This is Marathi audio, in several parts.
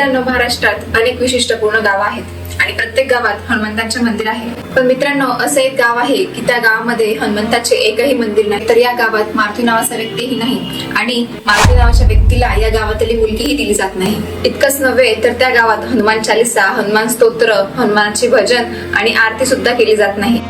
मित्रांनो, महाराष्ट्रात अनेक विशिष्टपूर्ण गावं आहेत आणि प्रत्येक गावात हनुमंतांचे मंदिर आहे. पण मित्रांनो, असं एक गाव आहे की त्या गावामध्ये हनुमंताचे एकही मंदिर नाही. तर या गावात मारुती नावाचा व्यक्तीही नाही आणि मारुती नावाच्या व्यक्तीला या गावातली मुलगीही दिली जात नाही. इतकंच नव्हे तर त्या गावात हनुमान चालीसा, हनुमान स्तोत्र, हनुमानाची भजन आणि आरती सुद्धा केली जात नाही.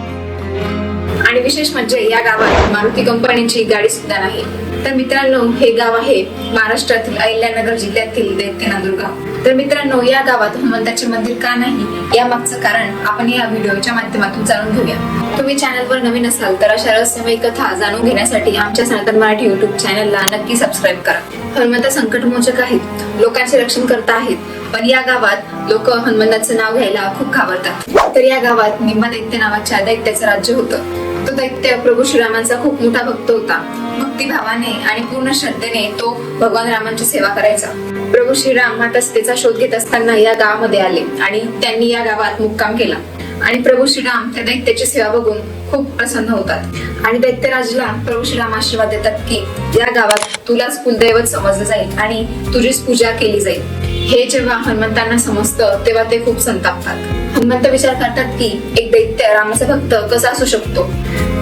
आणि विशेष म्हणजे या गावात मारुती कंपनीची गाडी सुद्धा नाही. तर मित्रांनो, हे गाव आहे महाराष्ट्रातील अहिल्यानगर जिल्ह्यातील दैत्यनांदूर गाव. तर मित्रांनो, या गावात हनुमंताचे मंदिर का नाही यामागचं कारण आपण या व्हिडिओच्या माध्यमातून जाणून घेऊया. तुम्ही चॅनलवर नवीन असाल तर अशा रहस्यमय कथा जाणून घेण्यासाठी आमच्या सनातन मराठी युट्यूब चॅनलला नक्की सबस्क्राईब करा. हनुमंत संकटमोचक आहेत, लोकांचे रक्षण करता आहेत, पण या गावात लोक हनुमंताचं नाव घ्यायला खूप घाबरतात. तर या गावात निम्मा दैत्य नावाच्या दैत्याचं राज्य होतं. तो दैत्य प्रभू श्रीरामांचा खूप मोठा भक्त होता. भक्तिभावाने आणि पूर्ण श्रद्धेने तो भगवान रामांची सेवा करायचा. प्रभू श्रीराम आता सीतेचा शोध घेत असताना या गावामध्ये आले आणि त्यांनी या गावात मुक्काम केला. आणि प्रभू श्रीराम त्या दैत्याची सेवा बघून खूप प्रसन्न होतात आणि दैत्यराजला प्रभू श्रीराम आशीर्वाद देतात की या गावात तुलाच कुलदैवत समजलं जाईल आणि तुझीच पूजा केली जाईल. हे जेव्हा हनुमंतांना समजतं तेव्हा ते खूप संतापतात. हनुमंत विचार करतात की एक दैत्य रामाचा भक्त कसा असू शकतो.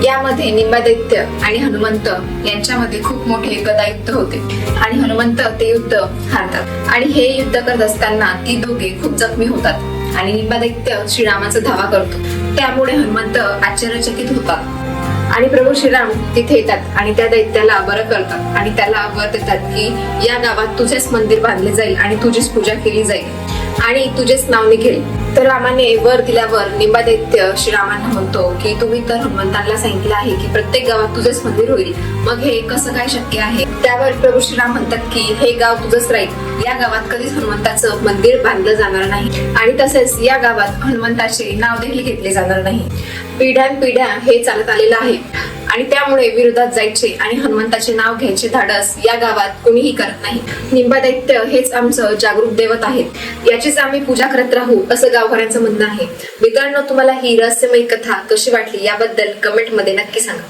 यामध्ये निम्बा दैत्य आणि हनुमंत यांच्यामध्ये खूप मोठे गदायुद्ध होते आणि हनुमंत ते युद्ध हारतात. आणि हे युद्ध करत असताना ती दोघे खूप जखमी होतात आणि निम्बा दैत्य श्रीरामाचा धावा करतो. त्यामुळे हनुमंत आश्चर्यचकित होतात आणि प्रभू श्रीराम तिथे येतात आणि त्या दैत्याला बरं करतात आणि त्याला वर देतात की या गावात तुझेच मंदिर बांधले जाईल आणि तुझीच पूजा केली जाईल आणि तुझेच नाव निघेल. तर रामाने वर दिल्यावर निम्बा दैत्य श्रीरामांना म्हणतो की तुम्ही तर हनुमंतांना सांगितलं आहे की प्रत्येक गावात तुझेच मंदिर होईल, मग हे कसं काय शक्य आहे. त्यावर प्रभू श्रीराम म्हणतात की हे गाव तुझंच राहील, या गावात कधीच हनुमंताचं मंदिर बांधलं जाणार नाही आणि तसेच या गावात हनुमंताचे नाव देखील घेतले जाणार नाही. पिढ्यानपिढ्या हे चालत आलेलं आहे आणि त्यामुळे विरोधात जायचे आणि हनुमंताचे नाव घ्यायचे धाडस या गावात कोणीही करत नाही. निम्बा दैत्य हेच आमचं जागरूक दैवत आहेत, याचीच आम्ही पूजा करत राहू असं गावकऱ्यांचं म्हणणं आहे. मित्रांनो, तुम्हाला ही रहस्यमय कथा कशी वाटली याबद्दल कमेंट मध्ये नक्की सांगा.